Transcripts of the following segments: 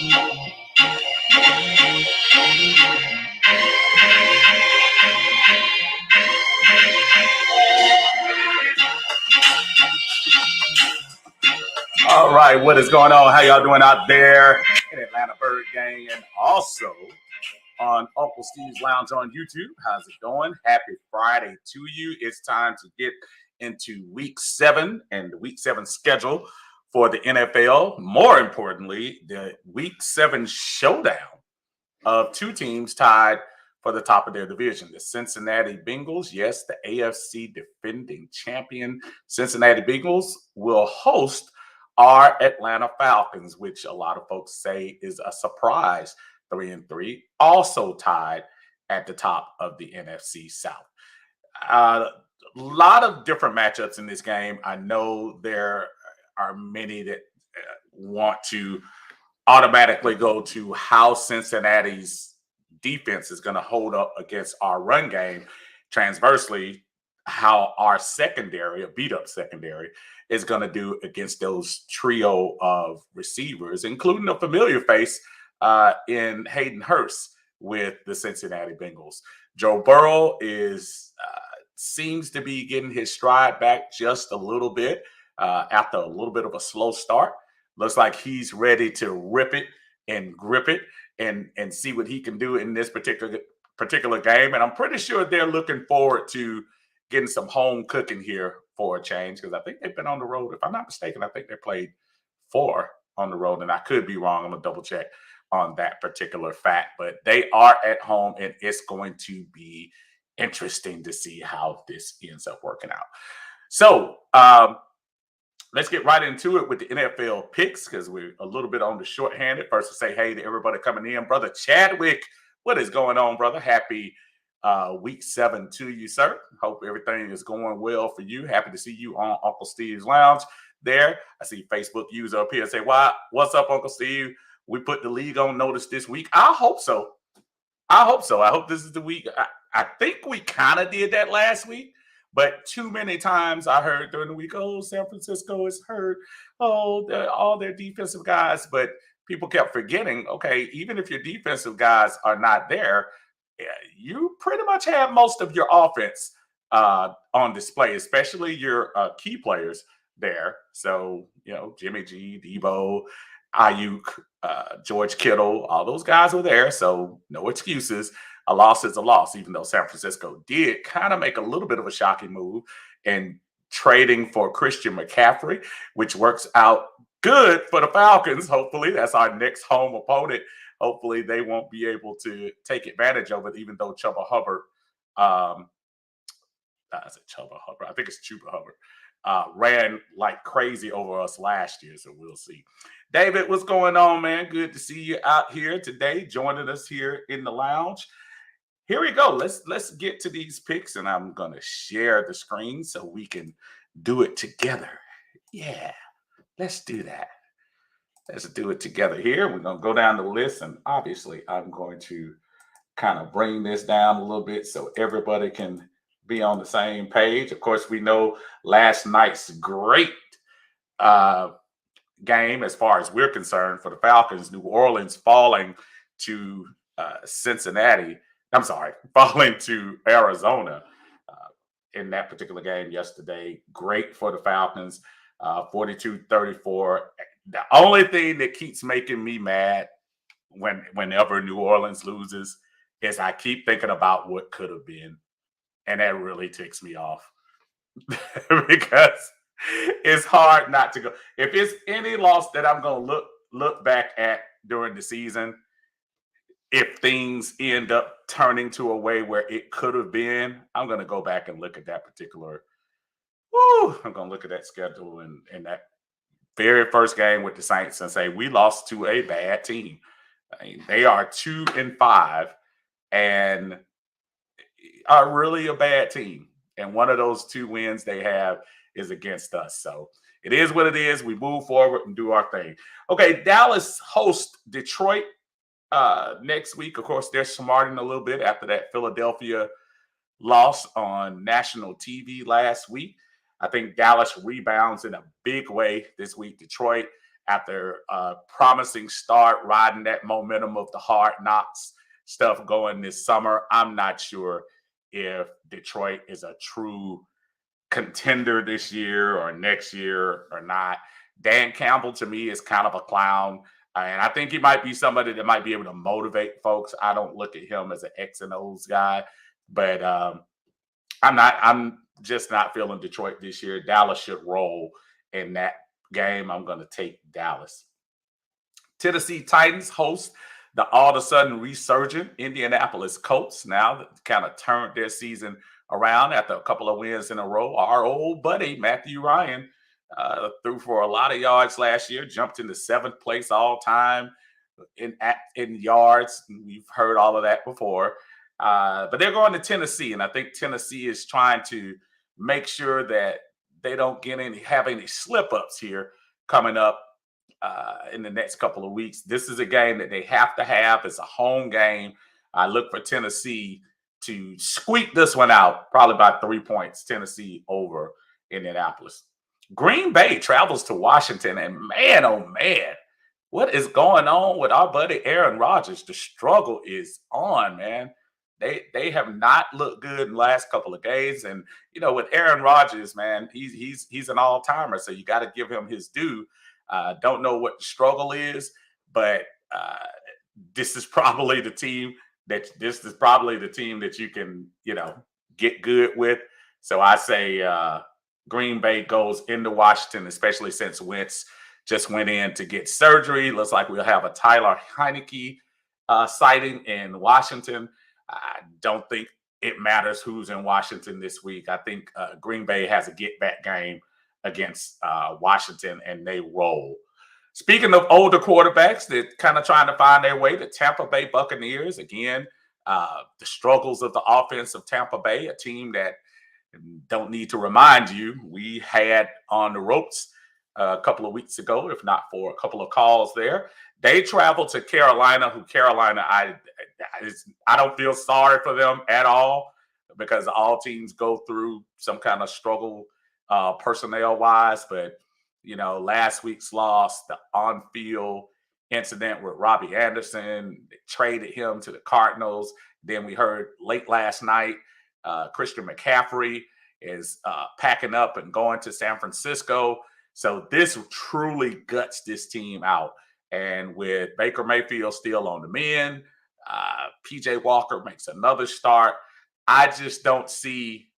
All right, what is going on? How y'all doing out there in Atlanta Bird Gang and also on Uncle Steve's Lounge on YouTube? How's it going? Happy Friday to you. It's time to get into week 7 and the week 7 schedule for the NFL. More importantly, the week 7 showdown of two teams tied for the top of their division. The Cincinnati Bengals, yes, the AFC defending champion Cincinnati Bengals will host our Atlanta Falcons, which a lot of folks say is a surprise 3-3, also tied at the top of the NFC South. A lot of different matchups in this game. I know there are many that want to automatically go to how Cincinnati's defense is going to hold up against our run game. Transversely, how our secondary, a beat up secondary, is going to do against those trio of receivers, including a familiar face in Hayden Hurst with the Cincinnati Bengals. Joe Burrow seems to be getting his stride back just a little bit after a little bit of a slow start. Looks like he's ready to rip it and grip it and see what he can do in this particular game. And I'm pretty sure they're looking forward to getting some home cooking here for a change, because I think they've been on the road. If I'm not mistaken, I think they played 4 on the road, and I could be wrong. I'm going to double check on that particular fact. But they are at home, and it's going to be interesting to see how this ends up working out. So, let's get right into it with the NFL picks, because we're a little bit on the shorthanded. First, to say hey to everybody coming in. Brother Chadwick, what is going on, brother? Happy week 7 to you, sir. Hope everything is going well for you. Happy to see you on Uncle Steve's Lounge there. I see Facebook user up here say, what's up, Uncle Steve? We put the league on notice this week. I hope so. I hope this is the week. I think we kind of did that last week. But too many times I heard during the week, oh, San Francisco is hurt. Oh, all their defensive guys. But people kept forgetting, okay, even if your defensive guys are not there, you pretty much have most of your offense on display, especially your key players there. So, Jimmy G, Debo, Ayuk, George Kittle, all those guys were there. So no excuses. A loss is a loss, even though San Francisco did kind of make a little bit of a shocking move in trading for Christian McCaffrey, which works out good for the Falcons. Hopefully, that's our next home opponent. Hopefully, they won't be able to take advantage of it, even though Chuba Hubbard, I think it's Chuba Hubbard, ran like crazy over us last year. So we'll see. David, what's going on, man? Good to see you out here today, joining us here in the lounge. Here we go. Let's get to these picks, and I'm going to share the screen so we can do it together. Yeah, let's do that. Let's do it together here. We're going to go down the list, and obviously I'm going to kind of bring this down a little bit so everybody can be on the same page. Of course, we know last night's great game, as far as we're concerned, for the Falcons, New Orleans falling to Cincinnati. I'm sorry, falling to Arizona in that particular game yesterday. Great for the Falcons, 42-34. The only thing that keeps making me mad whenever New Orleans loses is I keep thinking about what could have been. And that really ticks me off because it's hard not to go. If it's any loss that I'm going to look back at during the season, if things end up turning to a way where it could have been, I'm going to go back and look at that particular. I'm going to look at that schedule and that very first game with the Saints and say, we lost to a bad team. I mean, they are 2-5 and are really a bad team. And one of those 2 wins they have is against us. So it is what it is. We move forward and do our thing. Okay, Dallas hosts Detroit next week. Of course, they're smarting a little bit after that Philadelphia loss on national TV last week. I think Dallas rebounds in a big way this week. Detroit, after a promising start, riding that momentum of the Hard Knocks stuff going this summer. I'm not sure if Detroit is a true contender this year or next year or not. Dan Campbell to me is kind of a clown. And I think he might be somebody that might be able to motivate folks. I don't look at him as an X and O's guy, but I'm just not feeling Detroit this year. Dallas should roll in that game. I'm going to take Dallas. Tennessee Titans host the all of a sudden resurgent Indianapolis Colts. Now that kind of turned their season around after a couple of wins in a row. Our old buddy Matthew Ryan threw for a lot of yards last year, jumped into 7th place all time in yards. We've heard all of that before. But they're going to Tennessee, and I think Tennessee is trying to make sure that they don't have any slip-ups here coming up in the next couple of weeks. This is a game that they have to have. It's a home game. I look for Tennessee to squeak this one out, probably by 3 points, Tennessee over Indianapolis. Green Bay travels to Washington, and man, oh man, what is going on with our buddy Aaron Rodgers? The struggle is on, man. They have not looked good in the last couple of games, and with Aaron Rodgers, man, he's an all-timer, so you got to give him his due. Don't know what the struggle is, but this is probably the team that you can get good with. So I say Green Bay goes into Washington, especially since Wentz just went in to get surgery. Looks like we'll have a Tyler Heineke sighting in Washington. I don't think it matters who's in Washington this week. I think Green Bay has a get-back game against Washington, and they roll. Speaking of older quarterbacks that kind of trying to find their way, the Tampa Bay Buccaneers, again, the struggles of the offense of Tampa Bay, a team that don't need to remind you, we had on the ropes a couple of weeks ago, if not for a couple of calls there. They traveled to Carolina, I don't feel sorry for them at all, because all teams go through some kind of struggle personnel-wise. But, last week's loss, the on-field incident with Robbie Anderson, they traded him to the Cardinals. Then we heard late last night, Christian McCaffrey is packing up and going to San Francisco. So this truly guts this team out. And with Baker Mayfield still on the mend, PJ Walker makes another start. I just don't see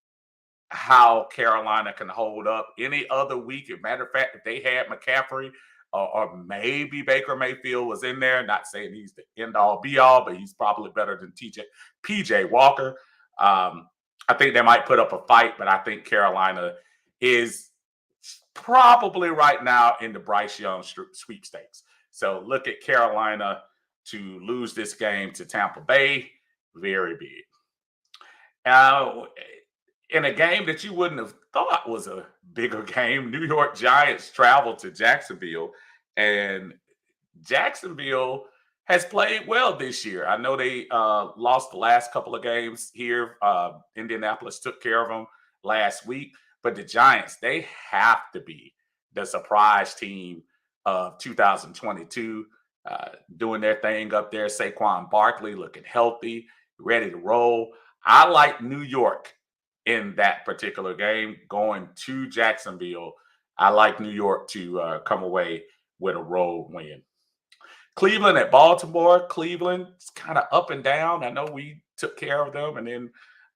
how Carolina can hold up any other week. As a matter of fact, if they had McCaffrey or maybe Baker Mayfield was in there, not saying he's the end-all, be-all, but he's probably better than PJ Walker. I think they might put up a fight, but I think Carolina is probably right now in the Bryce Young sweepstakes. So look at Carolina to lose this game to Tampa Bay. Very big. In a game that you wouldn't have thought was a bigger game, New York Giants traveled to Jacksonville, and Jacksonville has played well this year. I know they lost the last couple of games here. Indianapolis took care of them last week, but the Giants, they have to be the surprise team of 2022, doing their thing up there. Saquon Barkley looking healthy, ready to roll. I like New York in that particular game, going to Jacksonville. I like New York to come away with a road win. Cleveland at Baltimore. Cleveland is kind of up and down. I know we took care of them, and then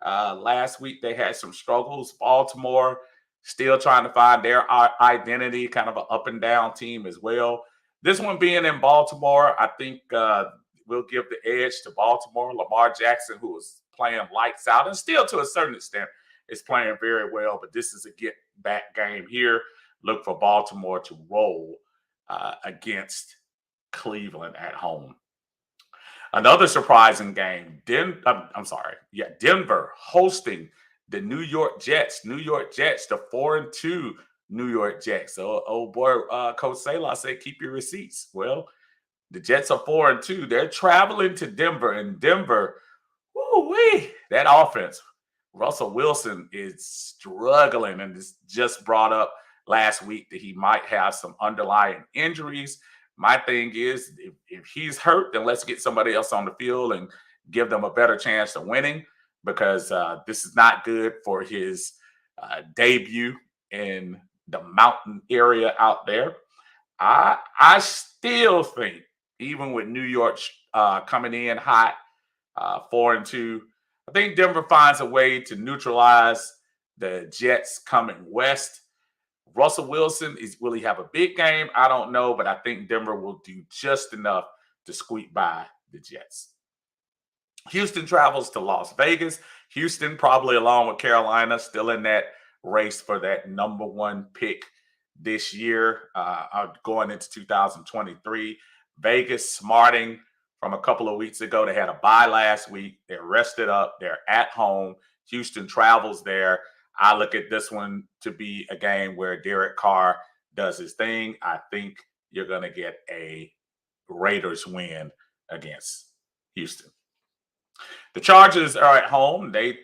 last week they had some struggles. Baltimore still trying to find their identity, kind of an up and down team as well. This one being in Baltimore, I think we'll give the edge to Baltimore. Lamar Jackson, who is playing lights out and still to a certain extent is playing very well, but this is a get-back game here. Look for Baltimore to roll against Cleveland at home. Another surprising game, Denver hosting the New York Jets. New York Jets, the 4-2 New York Jets. So, old boy, Coach Salah said, keep your receipts. Well, the Jets are 4-2. They're traveling to Denver, and Denver, woo-wee, that offense. Russell Wilson is struggling, and it's just brought up last week that he might have some underlying injuries. My thing is, if he's hurt, then let's get somebody else on the field and give them a better chance of winning, because this is not good for his debut in the mountain area out there. I still think, even with New York coming in hot, 4-2, I think Denver finds a way to neutralize the Jets coming west. Russell Wilson will he have a big game? I don't know, but I think Denver will do just enough to squeak by the Jets. Houston travels to Las Vegas. Houston, probably along with Carolina, still in that race for that number one pick this year, going into 2023. Vegas smarting from a couple of weeks ago. They had a bye last week. They're rested up. They're at home. Houston travels there. I look at this one to be a game where Derek Carr does his thing. I think you're going to get a Raiders win against Houston. The Chargers are at home. They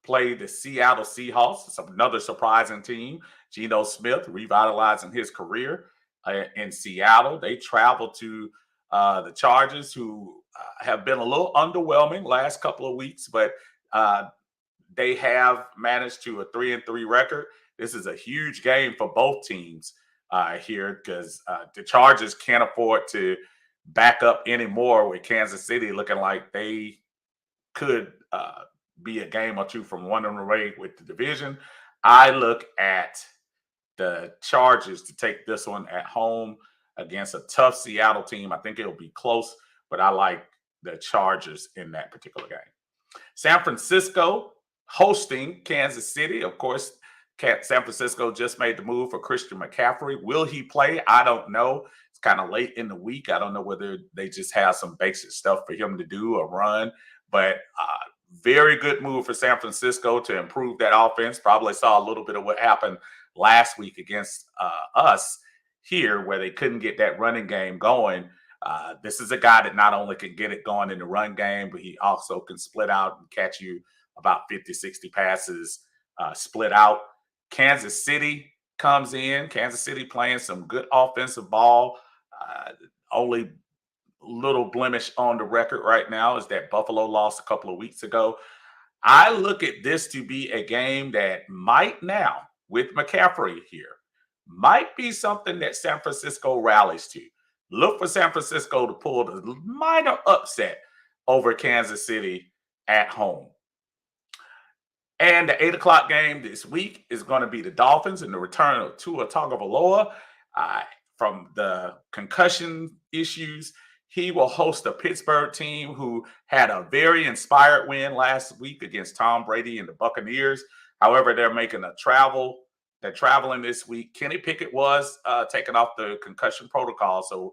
play the Seattle Seahawks. It's another surprising team. Geno Smith revitalizing his career in Seattle. They travel to the Chargers, who have been a little underwhelming last couple of weeks, but they have managed to a 3-3 record. This is a huge game for both teams here, because the Chargers can't afford to back up anymore with Kansas City looking like they could be a game or two from running away with the division. I look at the Chargers to take this one at home against a tough Seattle team. I think it'll be close, but I like the Chargers in that particular game. San Francisco hosting Kansas City. Of course, San Francisco just made the move for Christian McCaffrey. Will he play? I don't know. It's kind of late in the week. I don't know whether they just have some basic stuff for him to do or run, but very good move for San Francisco to improve that offense. Probably saw a little bit of what happened last week against us here, where they couldn't get that running game going. This is a guy that not only can get it going in the run game, but he also can split out and catch you about 50, 60 passes split out. Kansas City comes in. Kansas City playing some good offensive ball. Only little blemish on the record right now is that Buffalo lost a couple of weeks ago. I look at this to be a game that might now, with McCaffrey here, might be something that San Francisco rallies to. Look for San Francisco to pull the minor upset over Kansas City at home. And the 8 o'clock game this week is going to be the Dolphins and the return of Tua Tagovailoa from the concussion issues. He will host a Pittsburgh team who had a very inspired win last week against Tom Brady and the Buccaneers. However, they're making a travel. They're traveling this week. Kenny Pickett was taken off the concussion protocol. So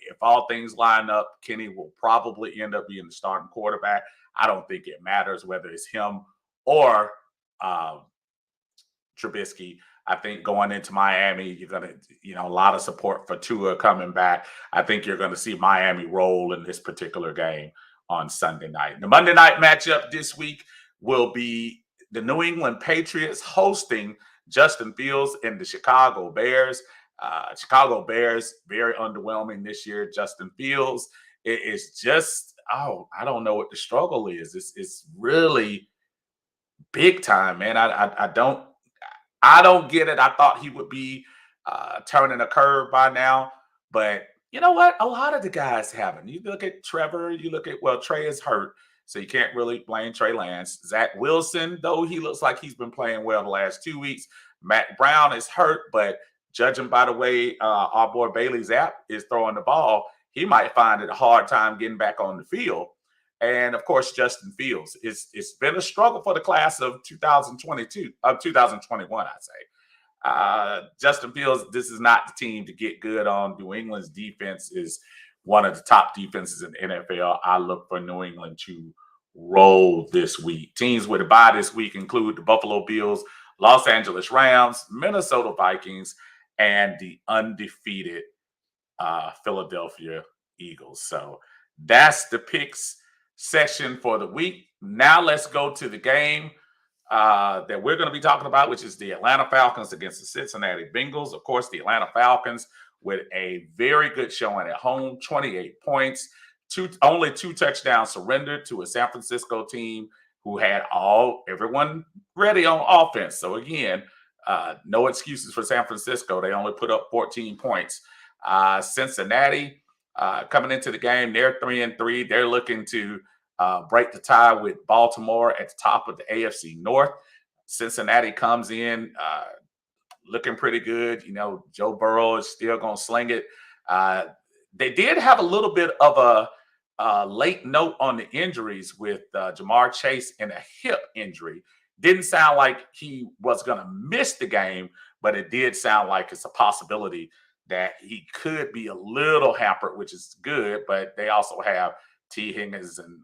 if all things line up, Kenny will probably end up being the starting quarterback. I don't think it matters whether it's him or Trubisky. I think going into Miami, you're going to, a lot of support for Tua coming back. I think you're going to see Miami roll in this particular game on Sunday night. The Monday night matchup this week will be the New England Patriots hosting Justin Fields and the Chicago Bears. Chicago Bears, very underwhelming this year. Justin Fields, it is just, I don't know what the struggle is. It's really big time, man. I don't get it. I thought he would be turning a curve by now, but you know what? A lot of the guys haven't. You look at Trevor, Trey is hurt, so you can't really blame Trey Lance. Zach Wilson, though, he looks like he's been playing well the last 2 weeks. Matt Brown is hurt, but judging by the way our boy Bailey Zapp is throwing the ball, he might find it a hard time getting back on the field. And of course, Justin Fields. It's been a struggle for the class of 2021, I'd say. Justin Fields, this is not the team to get good on. New England's defense is one of the top defenses in the NFL. I look for New England to roll this week. Teams with a bye this week include the Buffalo Bills, Los Angeles Rams, Minnesota Vikings, and the undefeated Philadelphia Eagles. So that's the picks session for the week. Now let's go to the game. that we're going to be talking about, which is the Atlanta Falcons against the Cincinnati Bengals. Of course, the Atlanta Falcons with a very good showing at home, 28 points, only 2 touchdowns surrendered to a San Francisco team who had everyone ready on offense. So again, no excuses for San Francisco. They only put up 14 points. Cincinnati coming into the game, they're 3-3. They're looking to break the tie with Baltimore at the top of the AFC North. Cincinnati comes in looking pretty good. You know, Joe Burrow is still going to sling it. They did have a little bit of a late note on the injuries with Jamar Chase and a hip injury. Didn't sound like he was going to miss the game, but it did sound like it's a possibility that he could be a little hampered, which is good. But they also have T. Higgins and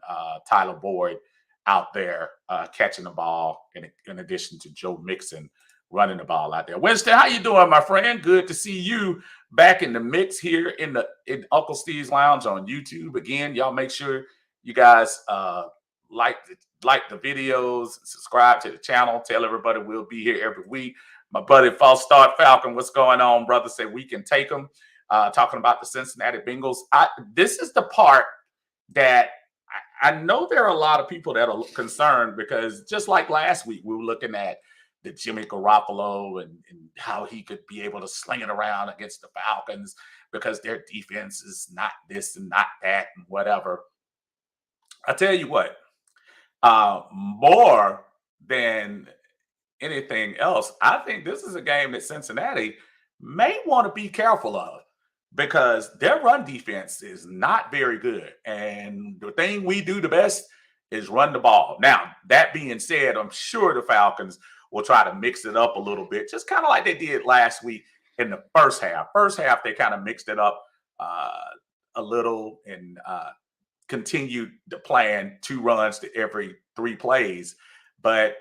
Tyler Boyd out there catching the ball, in addition to Joe Mixon running the ball out there. Winston, how you doing, my friend? Good to see you back in the mix here in Uncle Steve's Lounge on YouTube. Again, y'all make sure you guys like the videos, subscribe to the channel, tell everybody we'll be here every week. My buddy False Start Falcon, what's going on, brother? Say we can take them. Talking about the Cincinnati Bengals. This is the part that I know there are a lot of people that are concerned, because just like last week, we were looking at the Jimmy Garoppolo and how he could be able to sling it around against the Falcons because their defense is not this and not that and whatever. I tell you what, more than anything else, I think this is a game that Cincinnati may want to be careful of, because their run defense is not very good. And the thing we do the best is run the ball. Now, that being said, I'm sure the Falcons will try to mix it up a little bit, just kind of like they did last week in the first half. First half, they kind of mixed it up a little and continued to plan 2 runs to every 3 plays. But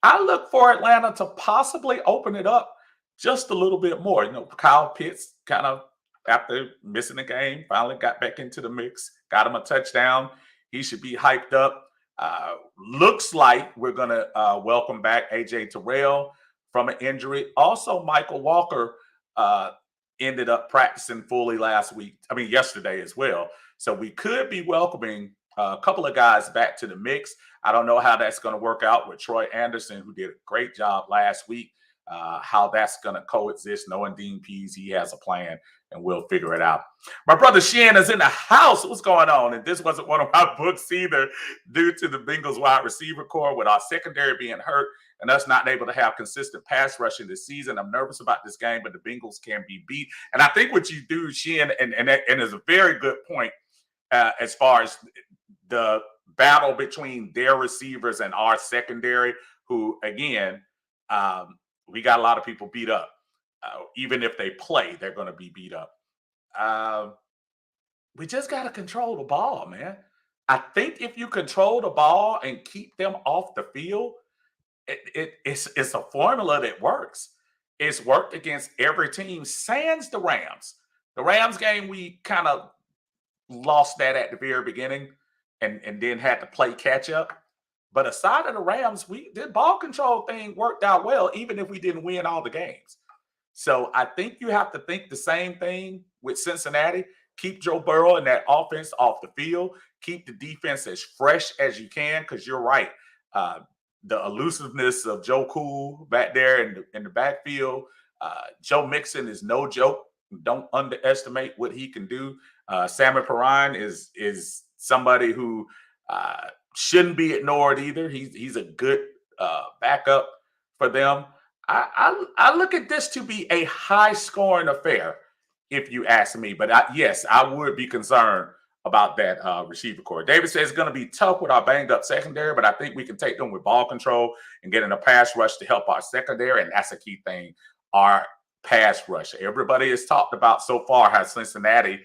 I look for Atlanta to possibly open it up just a little bit more. You know, Kyle Pitts kind of, after missing the game, finally got back into the mix, got him a touchdown. He should be hyped up. Looks like we're going to welcome back A.J. Terrell from an injury. Also, Michael Walker ended up practicing fully yesterday as well. So we could be welcoming a couple of guys back to the mix. I don't know how that's going to work out with Troy Anderson, who did a great job last week. How that's going to coexist, knowing Dean Pease, he has a plan, and we'll figure it out. My brother Shen is in the house. What's going on? And this wasn't one of my books either, due to the Bengals wide receiver core, with our secondary being hurt and us not able to have consistent pass rushing this season. I'm nervous about this game, but the Bengals can be beat. And I think what you do, Shen, and is a very good point as far as the battle between their receivers and our secondary, who, again, we got a lot of people beat up. Even if they play, they're going to be beat up. We just got to control the ball, man. I think if you control the ball and keep them off the field, it's a formula that works. It's worked against every team, sans the Rams. The Rams game, we kind of lost that at the very beginning and then had to play catch up. But aside of the Rams, the ball control thing worked out well, even if we didn't win all the games. So I think you have to think the same thing with Cincinnati. Keep Joe Burrow and that offense off the field. Keep the defense as fresh as you can, because you're right. The elusiveness of Joe Cool back there in the backfield. Joe Mixon is no joke. Don't underestimate what he can do. Sammy Perrine is somebody who shouldn't be ignored either. He's a good backup for them. I look at this to be a high-scoring affair, if you ask me. But yes, I would be concerned about that receiver core. David says it's going to be tough with our banged-up secondary, but I think we can take them with ball control and getting a pass rush to help our secondary, and that's a key thing, our pass rush. Everybody has talked about so far how Cincinnati,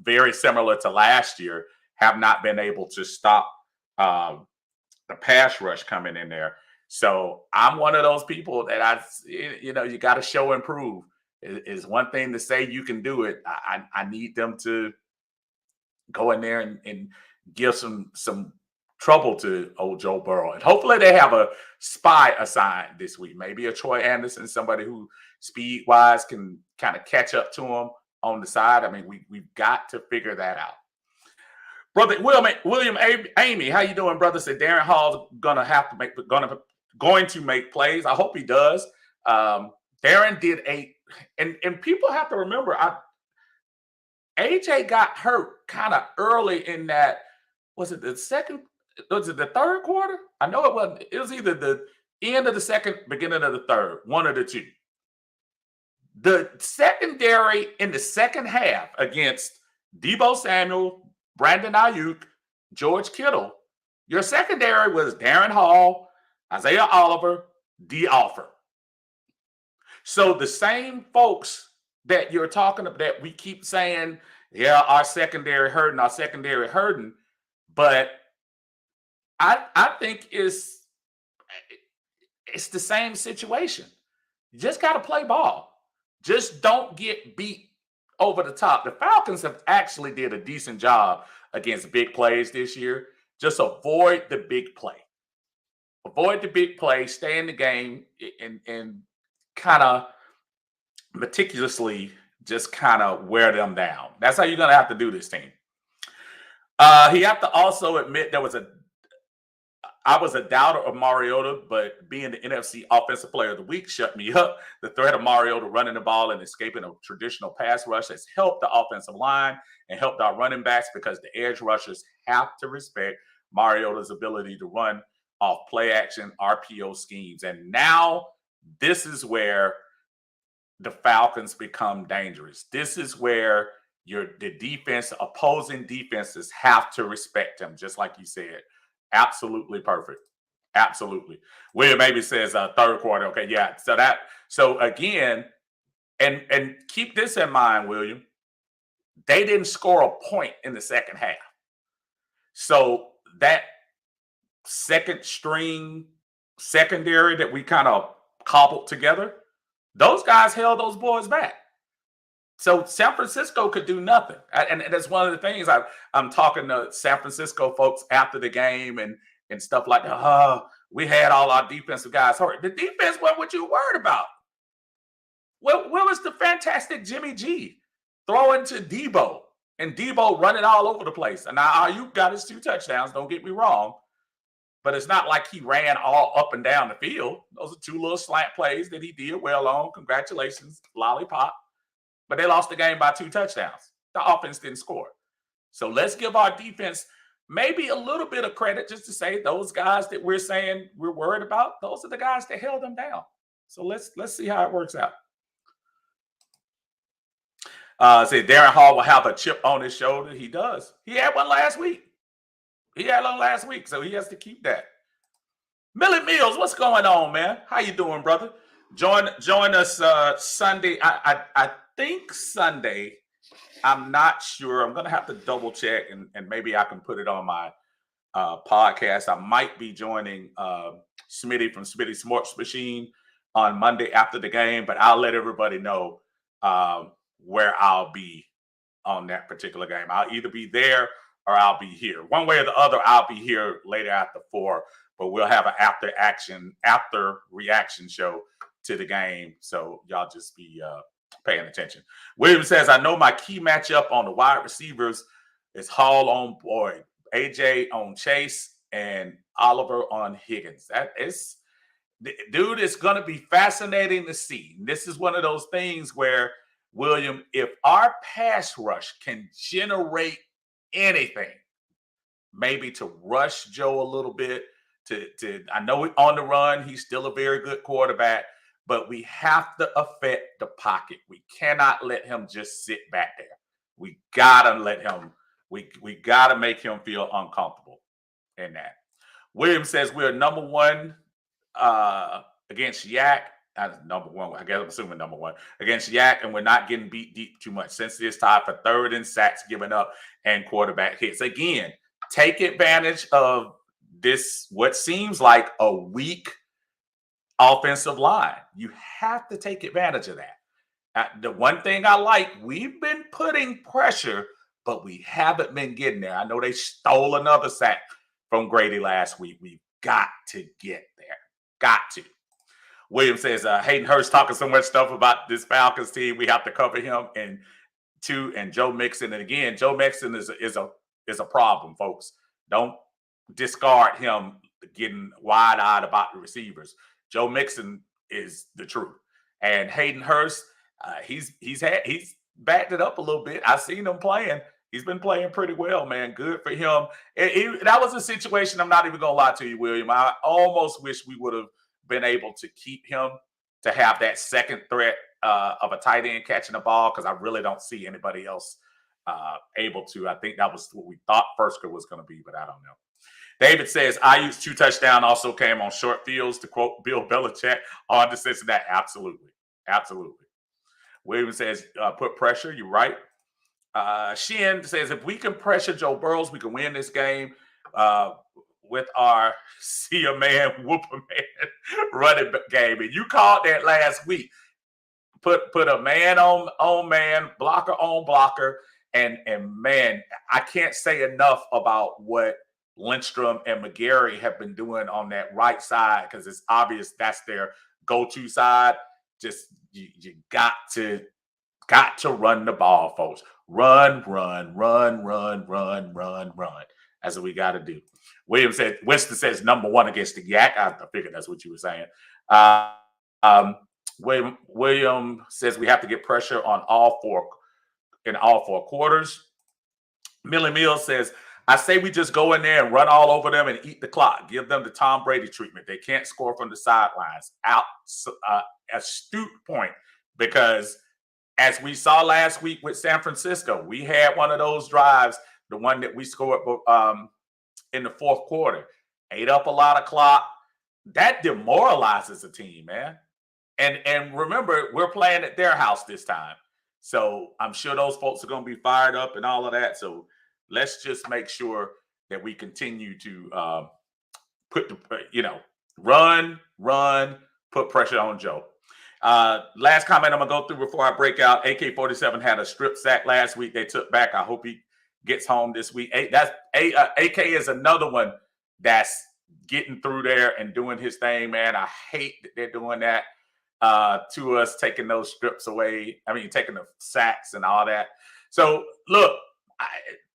very similar to last year, have not been able to stop the pass rush coming in there. So I'm one of those people that you got to show and prove. Is one thing to say you can do it. I need them to go in there and give some trouble to old Joe Burrow. And hopefully they have a spy assigned this week. Maybe a Troy Anderson, somebody who speed-wise can kind of catch up to him on the side. I mean, we've got to figure that out. Brother William Amy, how you doing, brother? Said Darren Hall's going to make plays. I hope he does. Darren did and people have to remember, AJ got hurt kind of early in that. Was it the third quarter? I know it wasn't. It was either the end of the second, beginning of the third, one of the two. The secondary in the second half against Deebo Samuel, Brandon Ayuk, George Kittle, your secondary was Darren Hall, Isaiah Oliver, D. Alford. So the same folks that you're talking about, that we keep saying, yeah, our secondary hurting, but I think it's the same situation. You just got to play ball. Just don't get beat over the top. The Falcons have actually did a decent job against big plays this year. Just avoid the big play. Avoid the big play. Stay in the game and kind of meticulously just kind of wear them down. That's how you're going to have to do this team. He have to also admit I was a doubter of Mariota, but being the NFC Offensive Player of the Week shut me up. The threat of Mariota running the ball and escaping a traditional pass rush has helped the offensive line and helped our running backs, because the edge rushers have to respect Mariota's ability to run off play action RPO schemes. And now this is where the Falcons become dangerous. This is where the opposing defenses have to respect them, just like you said. Absolutely perfect. Absolutely. William maybe says third quarter. Okay, yeah. So again, and keep this in mind, William. They didn't score a point in the second half. So that second string secondary that we kind of cobbled together, those guys held those boys back. So San Francisco could do nothing. And that's one of the things I'm talking to San Francisco folks after the game and stuff like that. Oh, we had all our defensive guys hurt. The defense wasn't what you were worried about. Where was the fantastic Jimmy G throwing to Deebo and Deebo running all over the place? And now Ayuk got his 2 touchdowns, don't get me wrong. But it's not like he ran all up and down the field. Those are 2 little slant plays that he did well on. Congratulations, lollipop. But they lost the game by 2 touchdowns. The offense didn't score. So let's give our defense maybe a little bit of credit, just to say those guys that we're saying we're worried about, those are the guys that held them down. So let's see how it works out. Say Darren Hall will have a chip on his shoulder. He does. He had one last week. So he has to keep that. Millie Mills, what's going on, man? How you doing, brother? Join us Sunday. I think Sunday. I'm not sure. I'm gonna have to double check, and maybe I can put it on my podcast. I might be joining Smitty from Smitty Sports Machine on Monday after the game, but I'll let everybody know where I'll be on that particular game. I'll either be there or I'll be here. One way or the other, I'll be here later after 4, but we'll have an after reaction show to the game. So y'all just be paying attention. William says, I know my key matchup on the wide receivers is Hall on Boyd, AJ on Chase, and Oliver on Higgins. That is, dude, it's going to be fascinating to see. This is one of those things where, William, if our pass rush can generate anything, maybe to rush Joe a little bit, I know on the run, he's still a very good quarterback, but we have to affect the pocket. We cannot let him just sit back there. We gotta let him, we gotta make him feel uncomfortable in that. William says we're number 1 against Yak. Number 1, I guess I'm assuming number 1 against Yak, and we're not getting beat deep too much. Since it's tied for 3rd in sacks given up and quarterback hits. Again, take advantage of this, what seems like a weak offensive line. You have to take advantage of that. The one thing I like, we've been putting pressure, but we haven't been getting there. I know they stole another sack from Grady last week. We've got to get there. Got to. William says, Hayden Hurst talking so much stuff about this Falcons team. We have to cover him. And Joe Mixon. And again, Joe Mixon is a problem, folks. Don't discard him getting wide-eyed about the receivers. Joe Mixon is the truth. And Hayden Hurst, he's backed it up a little bit. I've seen him playing. He's been playing pretty well, man. Good for him. That was a situation, I'm not even going to lie to you, William. I almost wish we would have been able to keep him to have that second threat of a tight end catching the ball, because I really don't see anybody else able to. I think that was what we thought Firsker was going to be, but I don't know. David says, Ayuk's 2 touchdown also came on short fields, to quote Bill Belichick on the Cincinnati. Absolutely. Absolutely. William says, put pressure. You're right. Shin says, if we can pressure Joe Burrows, we can win this game with our see a man, whoop a man running game. And you called that last week. Put a man on man, blocker on blocker. And man, I can't say enough about what Lindstrom and McGarry have been doing on that right side, because it's obvious that's their go-to side. Just you got to run the ball, folks. Run. That's what we got to do. Winston says number 1 against the Yak. I figured that's what you were saying. William says we have to get pressure on all four quarters. Millie Mills says, I say we just go in there and run all over them and eat the clock. Give them the Tom Brady treatment. They can't score from the sidelines. Astute point, because as we saw last week with San Francisco, we had one of those drives, the one that we scored in the fourth quarter, ate up a lot of clock. That demoralizes a team, man. And remember, we're playing at their house this time. So I'm sure those folks are going to be fired up and all of that. So let's just make sure that we continue to run, put pressure on Joe. Last comment I'm going to go through before I break out. AK-47 had a strip sack last week. They took back. I hope he gets home this week. AK is another one that's getting through there and doing his thing, man. I hate that they're doing that to us, taking those strips away. I mean, taking the sacks and all that. So, look,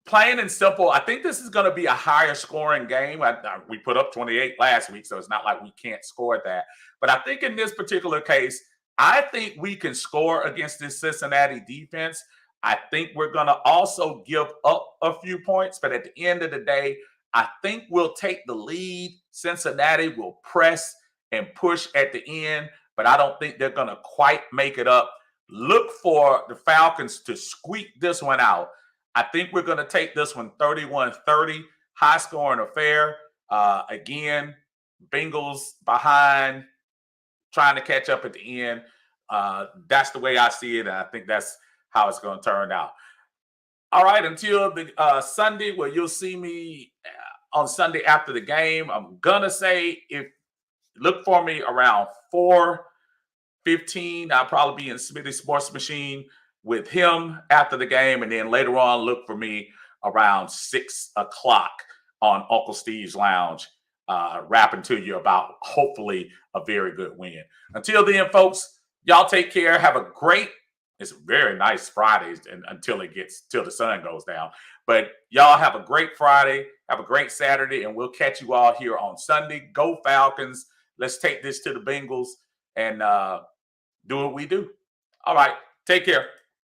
plain and simple, I think this is going to be a higher scoring game. We put up 28 last week, so it's not like we can't score that. But I think in this particular case, I think we can score against this Cincinnati defense. I think we're going to also give up a few points. But at the end of the day, I think we'll take the lead. Cincinnati will press and push at the end, but I don't think they're going to quite make it up. Look for the Falcons to squeak this one out. I think we're going to take this one 31-30, high-scoring affair. Again, Bengals behind, trying to catch up at the end. That's the way I see it, and I think that's how it's going to turn out. All right, until the Sunday, where you'll see me on Sunday after the game, I'm going to say, look for me around 4:15. I'll probably be in Smitty's Sports Machine with him after the game, and then later on, look for me around 6 o'clock on Uncle Steve's Lounge, rapping to you about hopefully a very good win. Until then, folks, y'all take care. Have a great, it's very nice Fridays until the sun goes down. But y'all have a great Friday, have a great Saturday, and we'll catch you all here on Sunday. Go Falcons. Let's take this to the Bengals and do what we do. All right, take care.